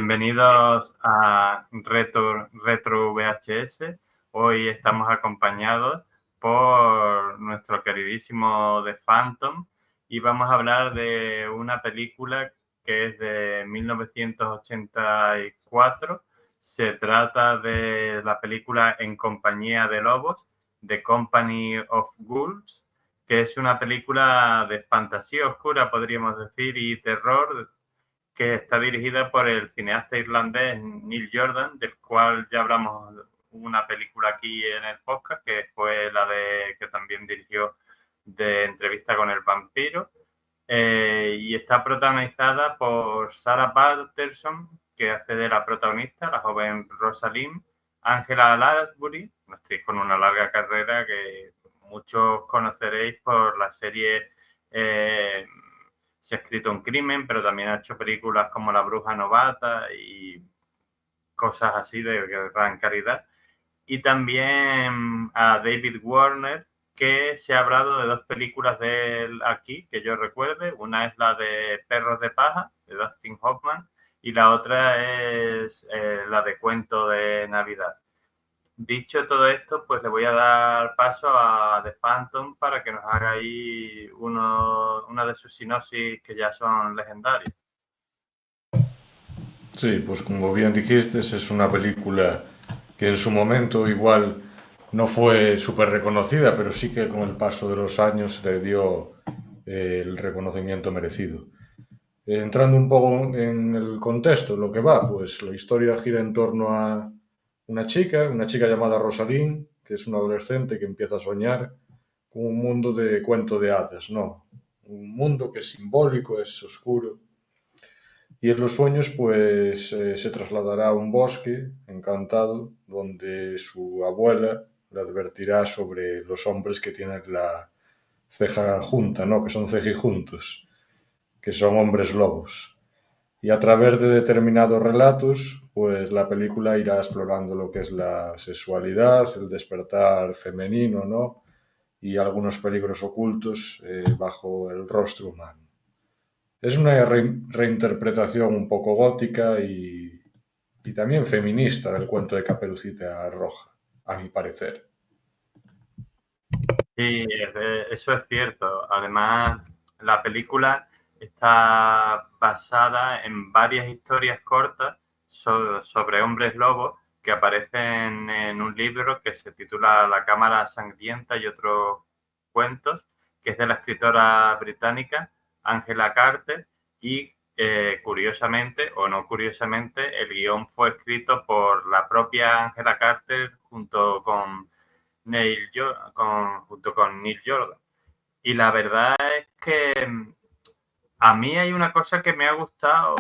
Bienvenidos a Retro VHS. Hoy estamos acompañados por nuestro queridísimo The Phantom y vamos a hablar de una película que es de 1984. Se trata de la película En compañía de lobos, The Company of Wolves, que es una película de fantasía oscura, podríamos decir, y terror, que está dirigida por el cineasta irlandés Neil Jordan, del cual ya hablamos una película aquí en el podcast, que fue la de que también dirigió de Entrevista con el vampiro, y está protagonizada por Sarah Patterson, que hace de la protagonista, la joven Rosalind, Angela Lansbury, una actriz con una larga carrera que muchos conoceréis por la serie Se ha escrito un crimen, pero también ha hecho películas como La bruja novata y cosas así de gran calidad. Y también a David Warner, que se ha hablado de dos películas de él aquí, que yo recuerde. Una es la de Perros de paja, de Dustin Hoffman, y la otra es la de Cuento de Navidad. Dicho todo esto, pues le voy a dar paso a The Phantom para que nos haga ahí una de sus sinopsis que ya son legendarias. Sí, pues como bien dijiste, es una película que en su momento igual no fue súper reconocida, pero sí que con el paso de los años se le dio el reconocimiento merecido. Entrando un poco en el contexto, lo que va, pues la historia gira en torno a una chica llamada Rosalind, que es una adolescente que empieza a soñar con un mundo de cuento de hadas, ¿no? Un mundo que es simbólico, es oscuro. Y en los sueños, pues se trasladará a un bosque encantado donde su abuela le advertirá sobre los hombres que tienen la ceja junta, ¿no? Que son cejijuntos, que son hombres lobos. Y a través de determinados relatos, pues la película irá explorando lo que es la sexualidad, el despertar femenino, ¿no? Y algunos peligros ocultos bajo el rostro humano. Es una reinterpretación un poco gótica y también feminista del cuento de Caperucita Roja, a mi parecer. Sí, eso es cierto. Además, la película está basada en varias historias cortas sobre hombres lobos que aparecen en un libro que se titula La Cámara Sangrienta y otros cuentos, que es de la escritora británica Angela Carter y curiosamente o no curiosamente el guión fue escrito por la propia Angela Carter junto con junto con Neil Jordan. Y la verdad es que a mí hay una cosa que me ha gustado,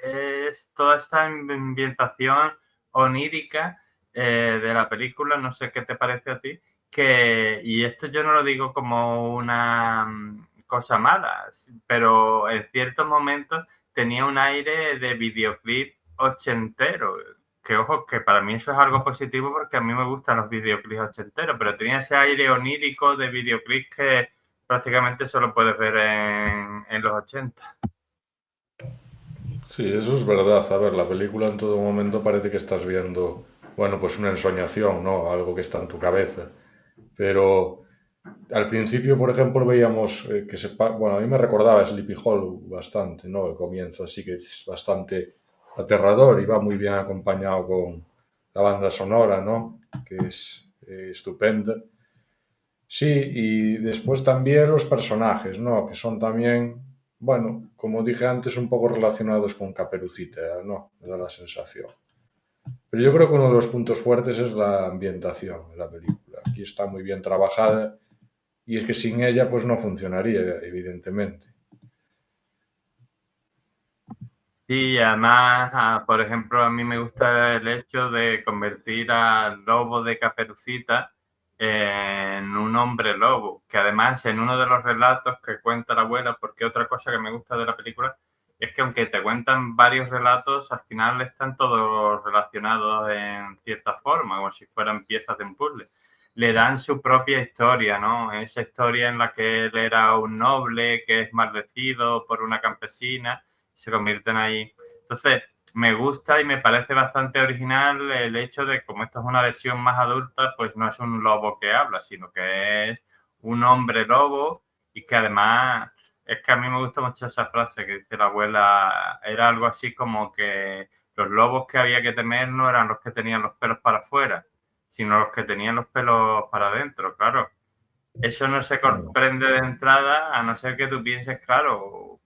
es toda esta ambientación onírica de la película, no sé qué te parece a ti, y esto yo no lo digo como una cosa mala, pero en ciertos momentos tenía un aire de videoclip ochentero, que ojo, que para mí eso es algo positivo porque a mí me gustan los videoclips ochenteros, pero tenía ese aire onírico de videoclip que prácticamente solo puedes ver en los 80. Sí, eso es verdad. A ver, la película en todo momento parece que estás viendo, bueno, pues una ensoñación, ¿no? Algo que está en tu cabeza. Pero al principio, por ejemplo, veíamos bueno, a mí me recordaba Sleepy Hollow bastante, ¿no? El comienzo así que es bastante aterrador y va muy bien acompañado con la banda sonora, ¿no? Que es estupenda. Sí, y después también los personajes, ¿no? Que son también, bueno, como dije antes, un poco relacionados con Caperucita, ¿no? Me da la sensación. Pero yo creo que uno de los puntos fuertes es la ambientación de la película. Aquí está muy bien trabajada y es que sin ella pues no funcionaría, evidentemente. Sí, además, por ejemplo, a mí me gusta el hecho de convertir al lobo de Caperucita en un hombre lobo, que además en uno de los relatos que cuenta la abuela, porque otra cosa que me gusta de la película es que aunque te cuentan varios relatos, al final están todos relacionados en cierta forma, como si fueran piezas de un puzzle. Le dan su propia historia, ¿no? Esa historia en la que él era un noble que es maldecido por una campesina, se convierten ahí. Entonces, me gusta y me parece bastante original el hecho de, como esto es una versión más adulta, pues no es un lobo que habla, sino que es un hombre lobo y que además es que a mí me gusta mucho esa frase que dice la abuela, era algo así como que los lobos que había que temer no eran los que tenían los pelos para afuera, sino los que tenían los pelos para adentro, claro. Eso no se Mm. comprende de entrada, a no ser que tú pienses, claro,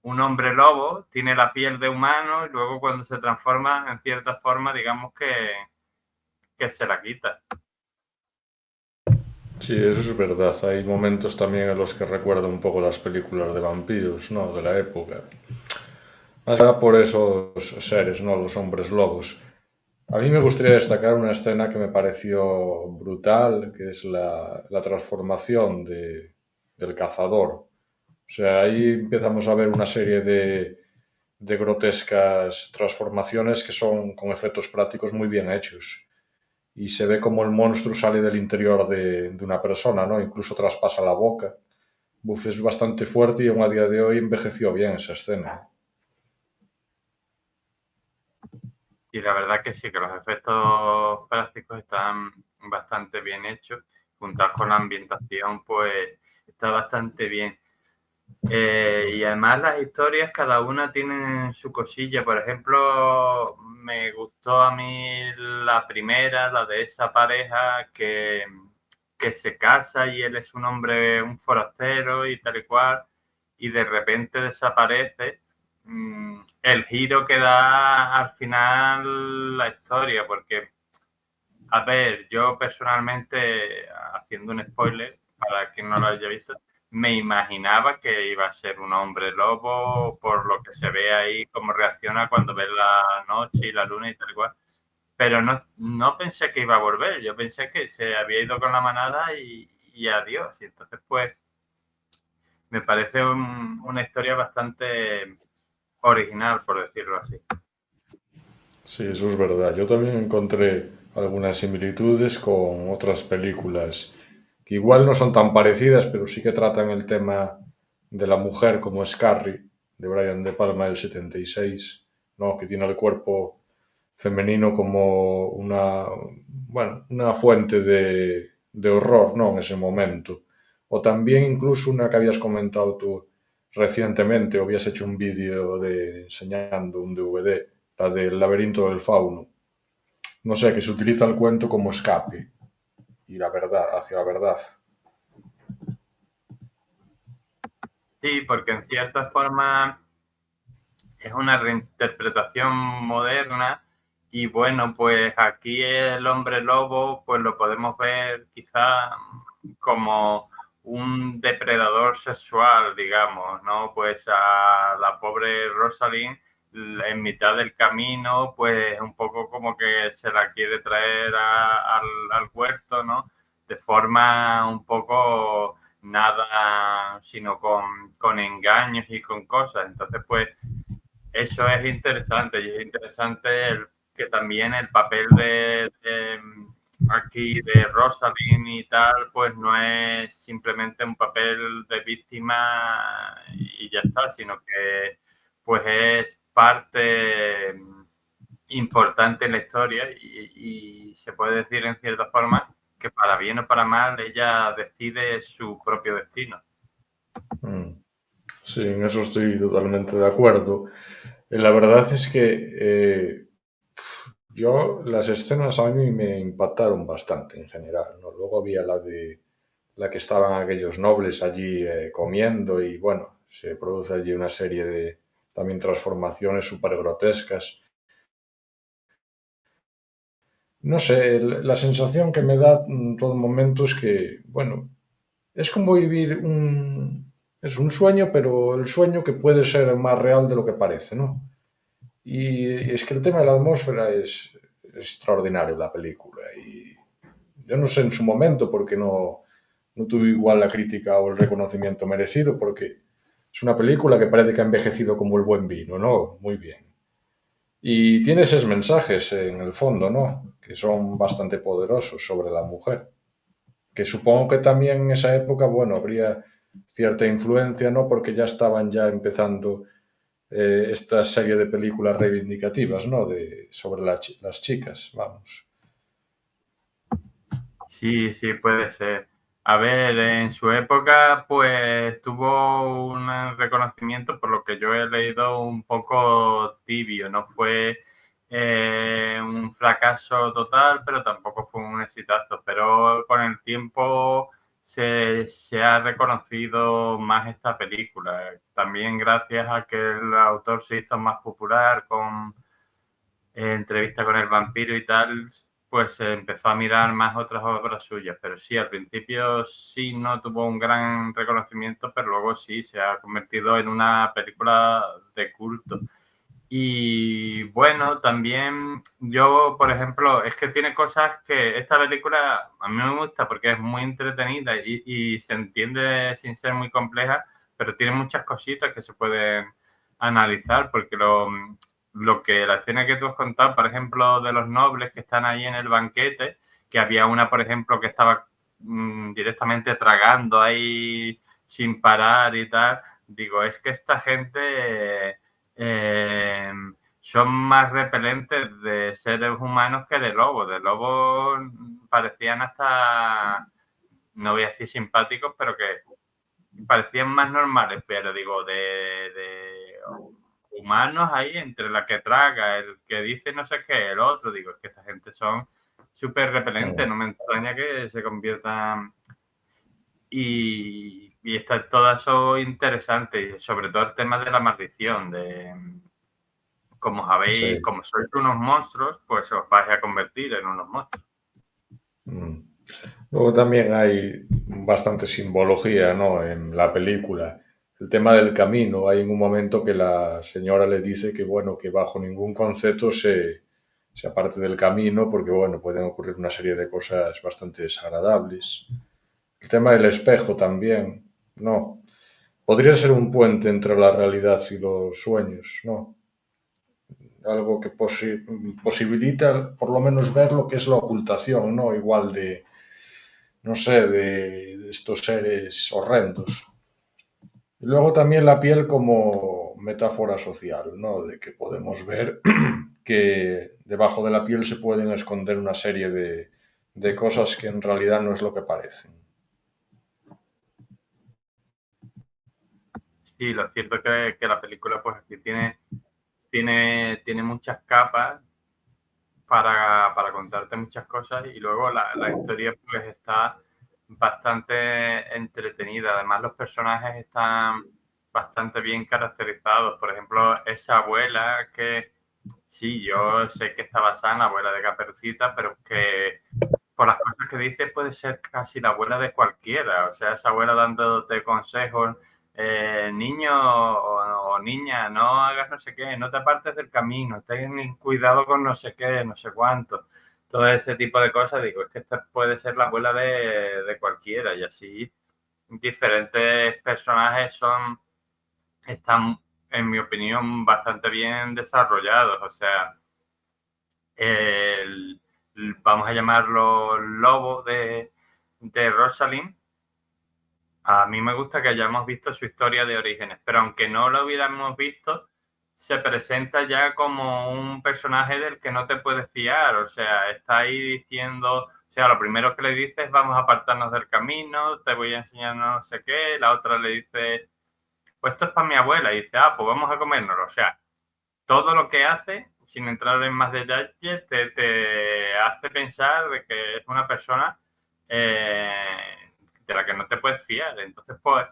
un hombre lobo tiene la piel de humano y luego cuando se transforma en cierta forma, digamos que se la quita. Sí, eso es verdad. Hay momentos también en los que recuerdo un poco las películas de vampiros, ¿no? De la época. Más que nada por esos seres, ¿no? Los hombres lobos. A mí me gustaría destacar una escena que me pareció brutal, que es la transformación del cazador. O sea, ahí empezamos a ver una serie de grotescas transformaciones que son con efectos prácticos muy bien hechos. Y se ve como el monstruo sale del interior de una persona, ¿no? Incluso traspasa la boca. Buf, es bastante fuerte y aún a día de hoy envejeció bien esa escena. Y la verdad que sí, que los efectos prácticos están bastante bien hechos, juntados con la ambientación, pues está bastante bien. Y además las historias, cada una tiene su cosilla. Por ejemplo, me gustó a mí la primera, la de esa pareja que se casa y él es un hombre, un forastero y tal y cual, y de repente desaparece. El giro que da al final la historia, porque, a ver, yo personalmente, haciendo un spoiler, para quien no lo haya visto, me imaginaba que iba a ser un hombre lobo por lo que se ve ahí, cómo reacciona cuando ve la noche y la luna y tal cual. Pero no pensé que iba a volver, yo pensé que se había ido con la manada y adiós. Y entonces, pues, me parece una historia bastante original, por decirlo así. Sí, eso es verdad. Yo también encontré algunas similitudes con otras películas que igual no son tan parecidas, pero sí que tratan el tema de la mujer como es Carrie, de Brian De Palma del 76, ¿no? Que tiene el cuerpo femenino como bueno, una fuente de horror, ¿no? En ese momento. O también incluso una que habías comentado tú recientemente, o habías hecho un vídeo enseñando un DVD, la del laberinto del fauno. No sé, que se utiliza el cuento como escape y la verdad, hacia la verdad. Sí, porque en cierta forma es una reinterpretación moderna y bueno, pues aquí el hombre lobo pues lo podemos ver quizá como un depredador sexual, digamos, ¿no? Pues a la pobre Rosalind en mitad del camino, pues un poco como que se la quiere traer al huerto, ¿no? De forma un poco nada, sino con engaños y con cosas. Entonces, pues eso es interesante y es interesante que también el papel de aquí de Rosalind y tal, pues no es simplemente un papel de víctima y ya está, sino que pues es parte importante en la historia y se puede decir en cierta forma que para bien o para mal ella decide su propio destino. Mm. Sí, en eso estoy totalmente de acuerdo. La verdad es que yo las escenas a mí me impactaron bastante en general, ¿no? Luego había la que estaban aquellos nobles allí comiendo y bueno, se produce allí una serie de también transformaciones súper grotescas. No sé, la sensación que me da en todo momento es que, bueno, es como vivir es un sueño, pero el sueño que puede ser más real de lo que parece, ¿no? Y es que el tema de la atmósfera es extraordinario en la película. Y yo no sé en su momento porque no tuve igual la crítica o el reconocimiento merecido, porque es una película que parece que ha envejecido como el buen vino, ¿no? Muy bien. Y tiene esos mensajes en el fondo, ¿no? Que son bastante poderosos sobre la mujer. Que supongo que también en esa época, bueno, habría cierta influencia, ¿no? Porque ya estaban ya empezando esta serie de películas reivindicativas, ¿no? Sobre las chicas, vamos. Sí, sí, puede ser. A ver, en su época, pues tuvo un reconocimiento, por lo que yo he leído, un poco tibio. No fue un fracaso total, pero tampoco fue un exitazo. Pero con el tiempo se ha reconocido más esta película. También gracias a que el autor se hizo más popular con entrevista con el vampiro y tal, pues se empezó a mirar más otras obras suyas. Pero sí, al principio sí no tuvo un gran reconocimiento, pero luego sí se ha convertido en una película de culto. Y bueno, también yo, por ejemplo, es que tiene cosas que esta película a mí me gusta porque es muy entretenida y se entiende sin ser muy compleja, pero tiene muchas cositas que se pueden analizar porque lo que la escena que tú has contado, por ejemplo, de los nobles que están ahí en el banquete, que había una, por ejemplo, que estaba directamente tragando ahí sin parar y tal, digo, es que esta gente son más repelentes de seres humanos que de lobos. De lobos parecían hasta, no voy a decir simpáticos, pero que parecían más normales, pero digo, de humanos ahí, entre la que traga, el que dice no sé qué, el otro, digo, es que esta gente son súper repelentes, no me extraña que se conviertan y está todo eso interesante, y sobre todo el tema de la maldición, de como sabéis, Sí. como sois unos monstruos, pues os vais a convertir en unos monstruos. Mm. Luego también hay bastante simbología, ¿no? En la película. El tema del camino, hay en un momento que la señora le dice que, bueno, que bajo ningún concepto se aparte del camino, porque, bueno, pueden ocurrir una serie de cosas bastante desagradables. El tema del espejo también, ¿no? Podría ser un puente entre la realidad y los sueños, ¿no? Algo que posibilita por lo menos ver lo que es la ocultación, ¿no? Igual de, no sé, de estos seres horrendos. Y luego también la piel como metáfora social, ¿no? De que podemos ver que debajo de la piel se pueden esconder una serie de cosas que en realidad no es lo que parecen. Sí, lo cierto es que la película pues aquí tiene muchas capas para contarte muchas cosas y luego la historia pues está bastante entretenida. Además los personajes están bastante bien caracterizados. Por ejemplo, esa abuela que sí, yo sé que está basada en la abuela de Caperucita, pero que por las cosas que dice puede ser casi la abuela de cualquiera. O sea, esa abuela dándote consejos, niño o niña, no hagas no sé qué, no te apartes del camino, ten cuidado con no sé qué, no sé cuánto. Todo ese tipo de cosas, digo, es que esta puede ser la abuela de cualquiera y así diferentes personajes están, en mi opinión, bastante bien desarrollados. O sea, el, vamos a llamarlo lobo de Rosalind. A mí me gusta que hayamos visto su historia de orígenes, pero aunque no lo hubiéramos visto, se presenta ya como un personaje del que no te puedes fiar. O sea, está ahí diciendo, o sea, lo primero que le dice es vamos a apartarnos del camino, te voy a enseñar no sé qué. La otra le dice, pues esto es para mi abuela. Y dice, ah, pues vamos a comérnoslo. O sea, todo lo que hace, sin entrar en más detalles, te hace pensar de que es una persona de la que no te puedes fiar. Entonces, pues,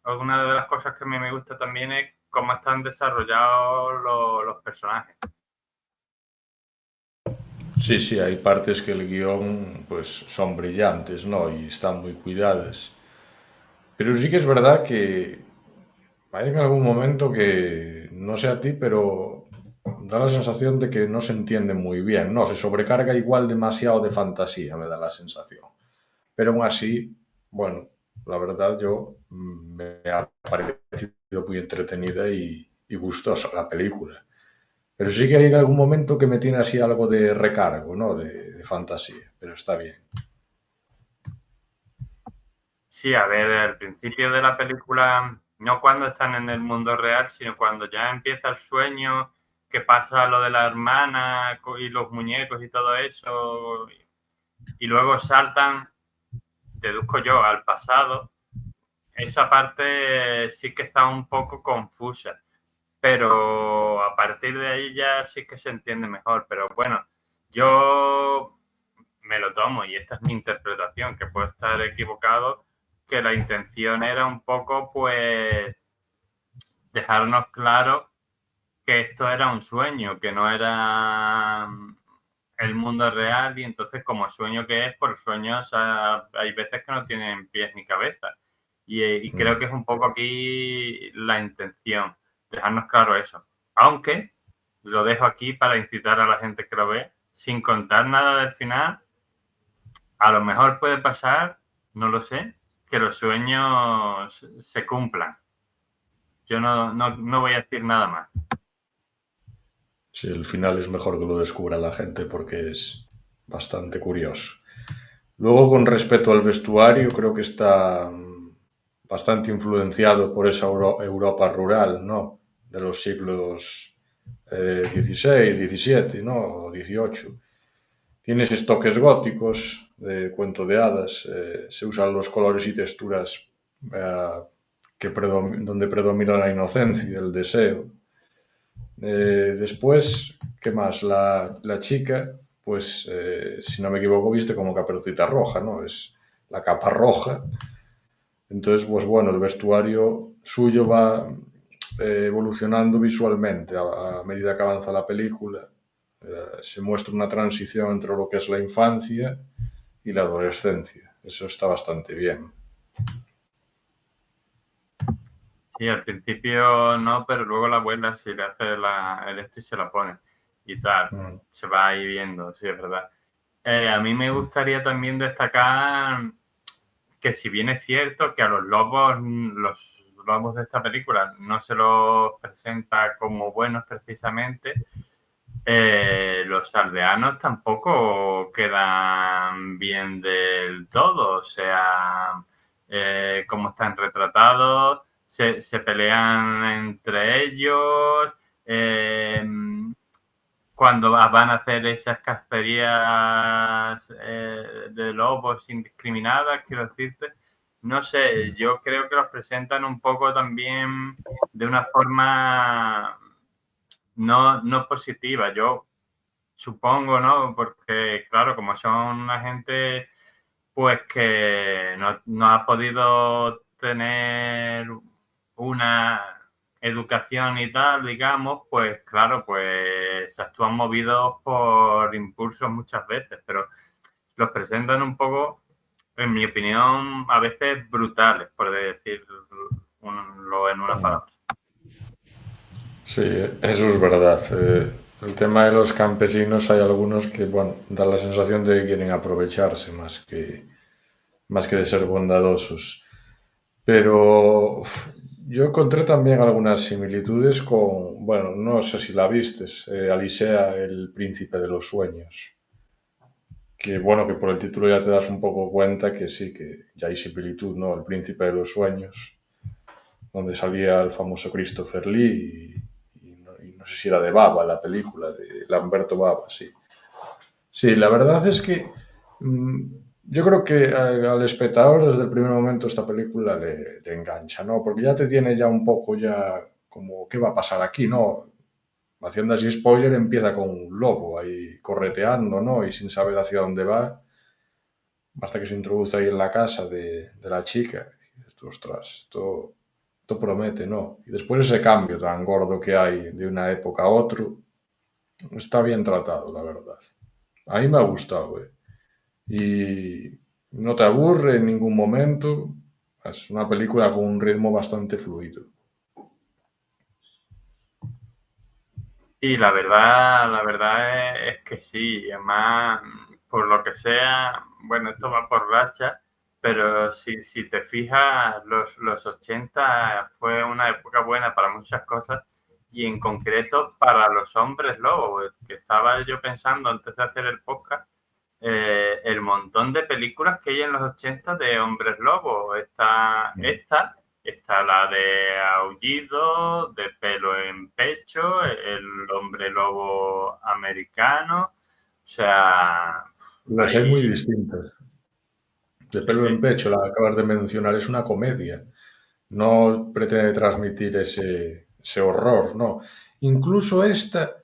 una de las cosas que a mí me gusta también es cómo están desarrollados los personajes. Sí, sí, hay partes que el guión pues son brillantes, ¿no? Y están muy cuidadas. Pero sí que es verdad que hay en algún momento que, no sé a ti, pero da la sensación de que no se entiende muy bien, ¿no? Se sobrecarga igual demasiado de fantasía, me da la sensación. Pero aún así, bueno, la verdad yo me ha parecido muy entretenida y gustosa la película. Pero sí que hay en algún momento que me tiene así algo de recargo, ¿no? De fantasía, pero está bien. Sí, a ver, al principio de la película No cuando están en el mundo real, sino cuando ya empieza el sueño, que pasa lo de la hermana y los muñecos y todo eso, y luego saltan, deduzco yo, al pasado. Esa parte sí que está un poco confusa, pero a partir de ahí ya sí que se entiende mejor. Pero bueno, yo me lo tomo y esta es mi interpretación, que puedo estar equivocado, que la intención era un poco, pues, dejarnos claro que esto era un sueño, que no era el mundo real, y entonces como sueño que es, por sueños hay veces que no tienen pies ni cabeza. Y creo que es un poco aquí la intención, dejarnos claro eso. Aunque lo dejo aquí para incitar a la gente que lo ve, sin contar nada del final. A lo mejor puede pasar, no lo sé, que los sueños se cumplan. Yo no voy a decir nada más. Sí, el final es mejor que lo descubra la gente porque es bastante curioso. Luego, con respecto al vestuario, creo que está bastante influenciado por esa Europa rural, ¿no? De los siglos XVI, XVII, ¿no? O XVIII. Tiene esos toques góticos de cuento de hadas. Se usan los colores y texturas eh, donde predomina la inocencia, el deseo. Después, ¿qué más? La chica, pues, si no me equivoco, viste como Caperucita Roja, ¿no? Es la capa roja. Entonces, pues bueno, el vestuario suyo va evolucionando visualmente a medida que avanza la película. Se muestra una transición entre lo que es la infancia y la adolescencia. Eso está bastante bien. Sí, al principio no, pero luego la abuela sí le hace el esto y se la pone y tal. Mm. Se va ahí viendo, sí, es verdad. A mí me gustaría también destacar que si bien es cierto que a los lobos de esta película no se los presenta como buenos precisamente, los aldeanos tampoco quedan bien del todo. O sea, como están retratados, se pelean entre ellos. eh, Cuando van a hacer esas cacerías de lobos indiscriminadas, quiero decirte, no sé, yo creo que los presentan un poco también de una forma no positiva. Yo supongo, ¿no? Porque, claro, como son una gente, pues que no ha podido tener una educación y tal, digamos, pues claro, pues actúan movidos por impulsos muchas veces, pero los presentan un poco, en mi opinión, a veces brutales, por decirlo en una palabra. Sí, eso es verdad. El tema de los campesinos hay algunos que, bueno, dan la sensación de que quieren aprovecharse más que de ser bondadosos. Pero yo encontré también algunas similitudes con, bueno, no sé si la vistes, Alisea, el príncipe de los sueños. Que bueno, que por el título ya te das un poco cuenta que sí, que ya hay similitud, ¿no? El príncipe de los sueños, donde salía el famoso Christopher Lee y no sé si era de Baba la película, de Lamberto Baba, sí. Sí, la verdad es que mm, yo creo que al espectador desde el primer momento esta película le engancha, ¿no? Porque ya te tiene ya un poco ya como, ¿qué va a pasar aquí, no? Haciendo así spoiler, empieza con un lobo ahí correteando, ¿no? Y sin saber hacia dónde va, hasta que se introduce ahí en la casa de la chica. Y dices, ostras, esto promete, ¿no? Y después ese cambio tan gordo que hay de una época a otra, está bien tratado, la verdad. A mí me ha gustado, ¿eh? Y no te aburre en ningún momento. Es una película con un ritmo bastante fluido. Sí, la verdad es que sí. Además, por lo que sea, bueno, esto va por racha, pero si te fijas, los 80 fue una época buena para muchas cosas y en concreto para los hombres lobos, que estaba yo pensando antes de hacer el podcast, el montón de películas que hay en los 80 de hombres lobos. Esta está la de Aullido, de Pelo en Pecho, El hombre lobo americano. O sea, Las hay muy ahí distintas. De sí, Pelo sí. en Pecho, la que acabas de mencionar, es una comedia. No pretende transmitir ese horror, no. Incluso esta,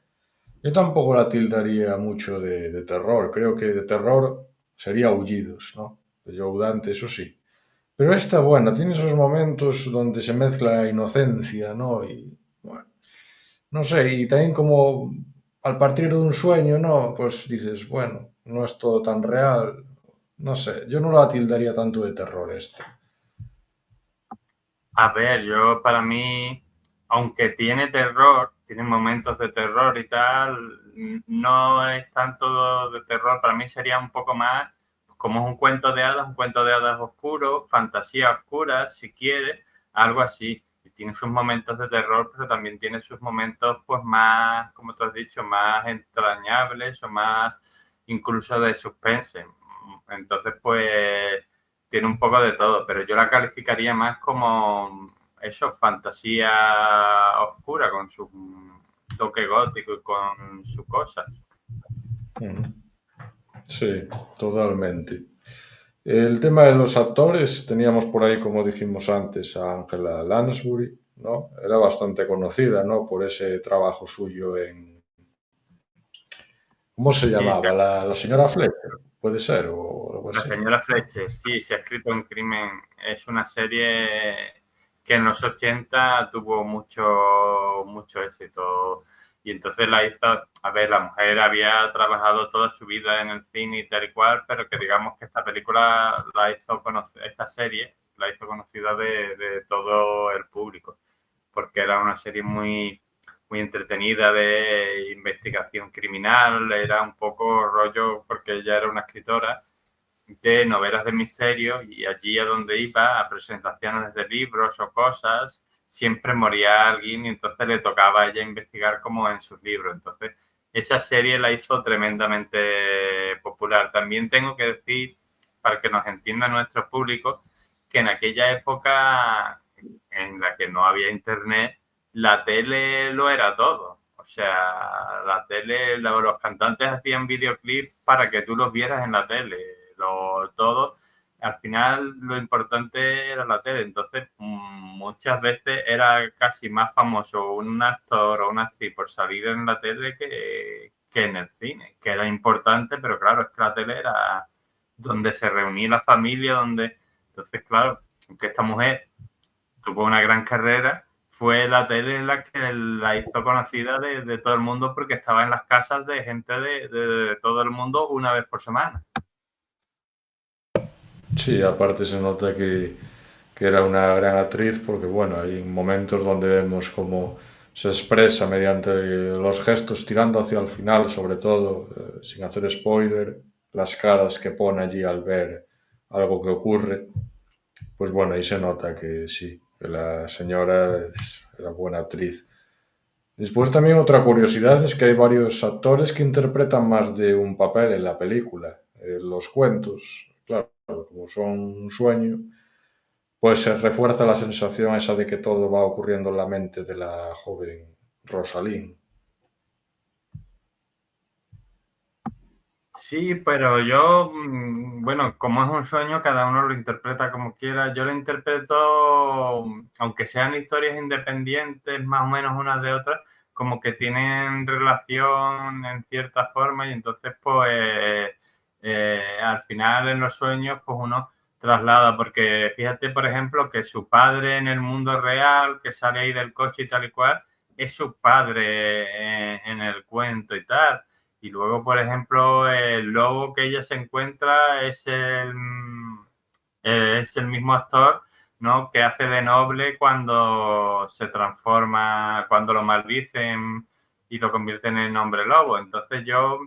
yo tampoco la tildaría mucho de terror. Creo que de terror sería Aullidos, ¿no? De Joe Dante, eso sí. Pero esta, bueno, tiene esos momentos donde se mezcla inocencia, ¿no? Y, bueno, no sé, y también como al partir de un sueño, ¿no? Pues dices, bueno, no es todo tan real. No sé, yo no la tildaría tanto de terror esta. A ver, yo para mí, aunque tiene terror, tiene momentos de terror y tal, no es tanto de terror, para mí sería un poco más como es un cuento de hadas oscuro, fantasía oscura, si quieres, algo así. Y tiene sus momentos de terror, pero también tiene sus momentos pues más, como tú has dicho, más entrañables o más incluso de suspense. Entonces, pues tiene un poco de todo, pero yo la calificaría más como eso, fantasía oscura, con su toque gótico y con su cosa. Ujú. Sí, totalmente. El tema de los actores, teníamos por ahí, como dijimos antes, a Angela Lansbury, ¿no? Era bastante conocida, ¿no? Por ese trabajo suyo en... ¿Cómo se Sí, llamaba? La señora Fletcher, puede ser, o algo la así. señora Fletcher, sí, se ha escrito un crimen. Es una serie que en los 80 tuvo mucho éxito. Y entonces la hizo, a ver, la mujer había trabajado toda su vida en el cine y tal y cual, pero que digamos que esta película la hizo conocer, esta serie la hizo conocida de todo el público, porque era una serie muy entretenida de investigación criminal, era un poco rollo, porque ella era una escritora de novelas de misterio y allí a donde iba, a presentaciones de libros o cosas, siempre moría alguien y entonces le tocaba a ella investigar como en sus libros. Entonces, esa serie la hizo tremendamente popular. También tengo que decir, para que nos entienda nuestro público, que en aquella época en la que no había internet, la tele lo era todo. O sea, la tele, los cantantes hacían videoclips para que tú los vieras en la tele. Todo, al final lo importante era la tele. Entonces, muchas veces era casi más famoso un actor o una actriz por salir en la tele que en el cine, que era importante, pero claro, es que la tele era donde se reunía la familia, donde... Entonces, claro, aunque esta mujer tuvo una gran carrera, fue la tele la que la hizo conocida de todo el mundo porque estaba en las casas de gente de todo el mundo una vez por semana. Sí, aparte se nota que era una gran actriz porque, bueno, hay momentos donde vemos cómo se expresa mediante los gestos tirando hacia el final, sobre todo, sin hacer spoiler, las caras que pone allí al ver algo que ocurre. Pues bueno, ahí se nota que sí, que la señora era buena actriz. Después también otra curiosidad es que hay varios actores que interpretan más de un papel en la película. Los cuentos, claro, como son un sueño, pues se refuerza la sensación esa de que todo va ocurriendo en la mente de la joven Rosalind. Sí, pero yo, bueno, como es un sueño, cada uno lo interpreta como quiera. Yo lo interpreto, aunque sean historias independientes, más o menos unas de otras, como que tienen relación en cierta forma y entonces, pues, al final en los sueños, pues uno traslada, porque fíjate, por ejemplo, que su padre en el mundo real, que sale ahí del coche y tal y cual, es su padre en el cuento y tal. Y luego, por ejemplo, el lobo que ella se encuentra es el mismo actor, ¿no? Que hace de noble cuando se transforma, cuando lo maldicen y lo convierten en hombre lobo. Entonces yo,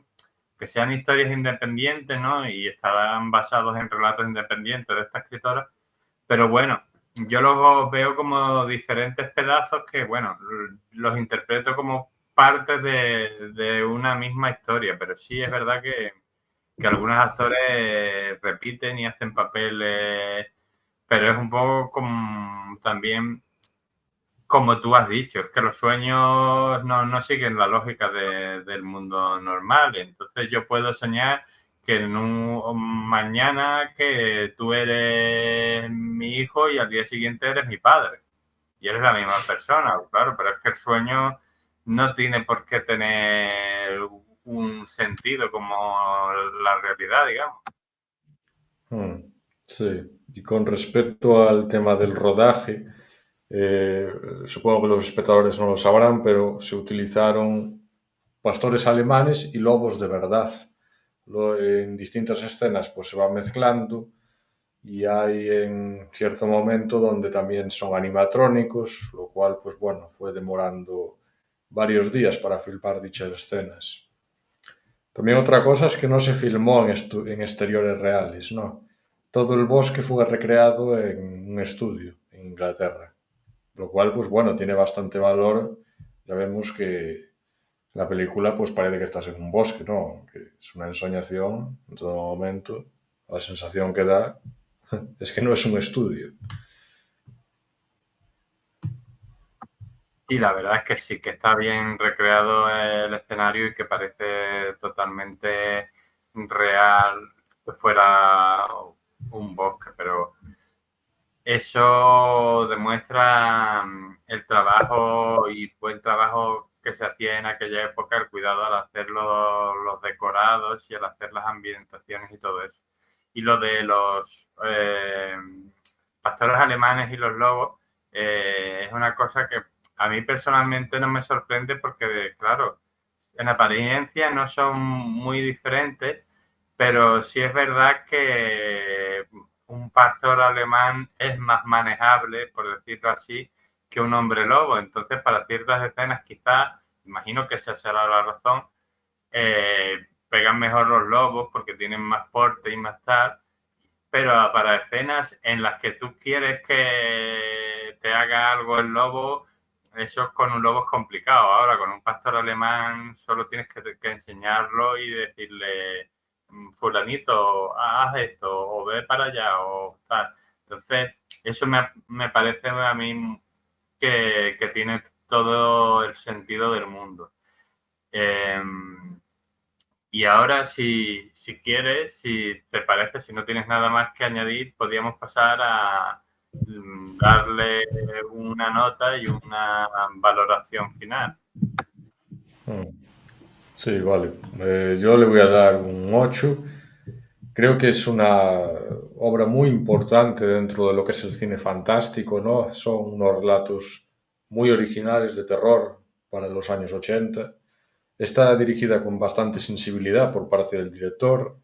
que sean historias independientes, ¿no? Y estaban basados en relatos independientes de esta escritora, pero bueno, yo los veo como diferentes pedazos que, bueno, los interpreto como partes de una misma historia, pero sí es verdad que algunos actores repiten y hacen papeles pero es un poco como, también, como tú has dicho, es que los sueños no siguen la lógica del mundo normal. Entonces yo puedo soñar que en mañana que tú eres mi hijo y al día siguiente eres mi padre y eres la misma persona, claro, pero es que el sueño no tiene por qué tener un sentido como la realidad, digamos. Mm, sí, y con respecto al tema del rodaje, eh, supongo que los espectadores no lo sabrán, pero se utilizaron pastores alemanes y lobos de verdad. En distintas escenas pues se va mezclando y hay en cierto momento donde también son animatrónicos, lo cual pues bueno, fue demorando varios días para filmar dichas escenas. También otra cosa es que no se filmó en exteriores reales, no. Todo el bosque fue recreado en un estudio en Inglaterra, lo cual, pues bueno, tiene bastante valor. Ya vemos que la película, pues parece que estás en un bosque, ¿no? Que es una ensoñación en todo momento. La sensación que da es que no es un estudio. Y la verdad es que sí, que está bien recreado el escenario y que parece totalmente real que fuera un bosque, pero eso demuestra el trabajo y buen trabajo que se hacía en aquella época, el cuidado al hacer los decorados y al hacer las ambientaciones y todo eso. Y lo de los pastores alemanes y los lobos es una cosa que a mí personalmente no me sorprende porque, claro, en apariencia no son muy diferentes, pero sí es verdad que un pastor alemán es más manejable, por decirlo así, que un hombre lobo. Entonces, para ciertas escenas, quizás, imagino que esa será la razón, pegan mejor los lobos porque tienen más porte y más tal, pero para escenas en las que tú quieres que te haga algo el lobo, eso con un lobo es complicado. Ahora, con un pastor alemán solo tienes que enseñarlo y decirle, fulanito, haz esto, o ve para allá, o tal. Entonces, eso me parece a mí que tiene todo el sentido del mundo. Eh, y ahora, si quieres, si te parece, si no tienes nada más que añadir, podríamos pasar a darle una nota y una valoración final. Mm, sí, vale. Yo le voy a dar un 8. Creo que es una obra muy importante dentro de lo que es el cine fantástico, ¿no? Son unos relatos muy originales de terror para los años 80. Está dirigida con bastante sensibilidad por parte del director,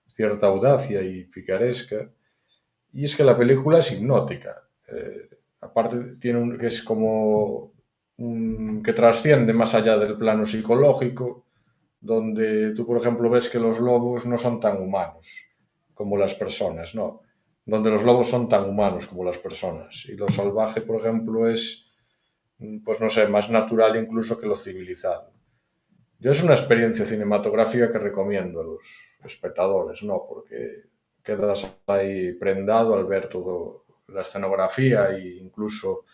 cierta audacia y picaresca. Y es que la película es hipnótica. Aparte, que es como que trasciende más allá del plano psicológico, donde tú, por ejemplo, ves que los lobos no son tan humanos como las personas, ¿no? Donde los lobos son tan humanos como las personas. Y lo salvaje, por ejemplo, es, pues no sé, más natural incluso que lo civilizado. Yo es una experiencia cinematográfica que recomiendo a los espectadores, ¿no? Porque quedas ahí prendado al ver todo la escenografía e incluso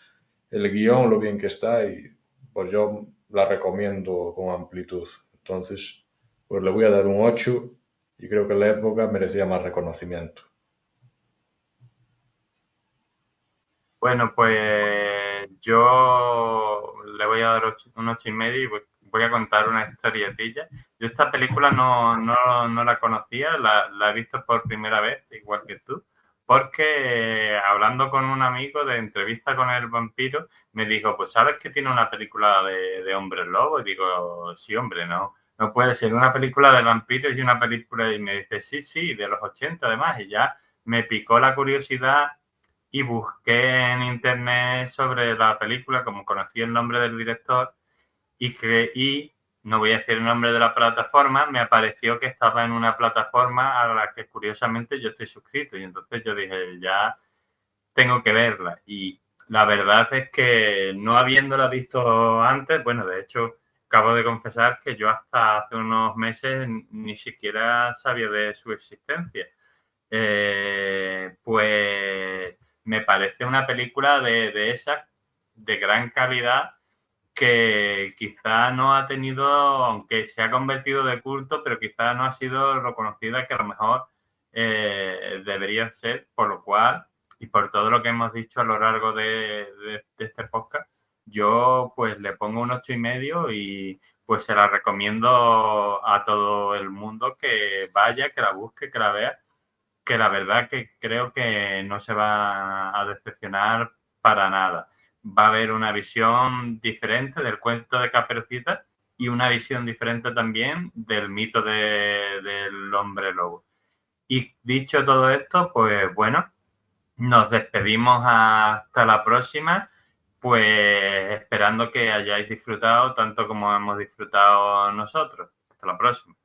el guión, lo bien que está, y pues yo la recomiendo con amplitud. Entonces, pues le voy a dar un 8 y creo que en la época merecía más reconocimiento. Bueno, pues yo le voy a dar un 8,5 y voy a contar una historietilla. Yo esta película no la conocía, la he visto por primera vez, igual que tú, porque hablando con un amigo de entrevista con el vampiro, me dijo, pues ¿sabes que tiene una película de hombres lobo? Y digo, sí, hombre, no puede ser una película de vampiros y una película, y me dice, sí, de los 80 además, y ya me picó la curiosidad y busqué en internet sobre la película, como conocí el nombre del director y creí, no voy a decir el nombre de la plataforma, me apareció que estaba en una plataforma a la que curiosamente yo estoy suscrito y entonces yo dije, ya tengo que verla. Y la verdad es que no habiéndola visto antes, bueno, de hecho, acabo de confesar que yo hasta hace unos meses ni siquiera sabía de su existencia. Pues me parece una película de esas de gran calidad que quizá no ha tenido, aunque se ha convertido de culto, pero quizá no ha sido reconocida que a lo mejor debería ser, por lo cual, y por todo lo que hemos dicho a lo largo de este podcast, yo pues le pongo un 8,5 y pues se la recomiendo a todo el mundo que vaya, que la busque, que la vea, que la verdad que creo que no se va a decepcionar para nada. Va a haber una visión diferente del cuento de Caperucita y una visión diferente también del mito del hombre lobo. Y dicho todo esto, pues bueno, nos despedimos hasta la próxima, pues esperando que hayáis disfrutado tanto como hemos disfrutado nosotros. Hasta la próxima.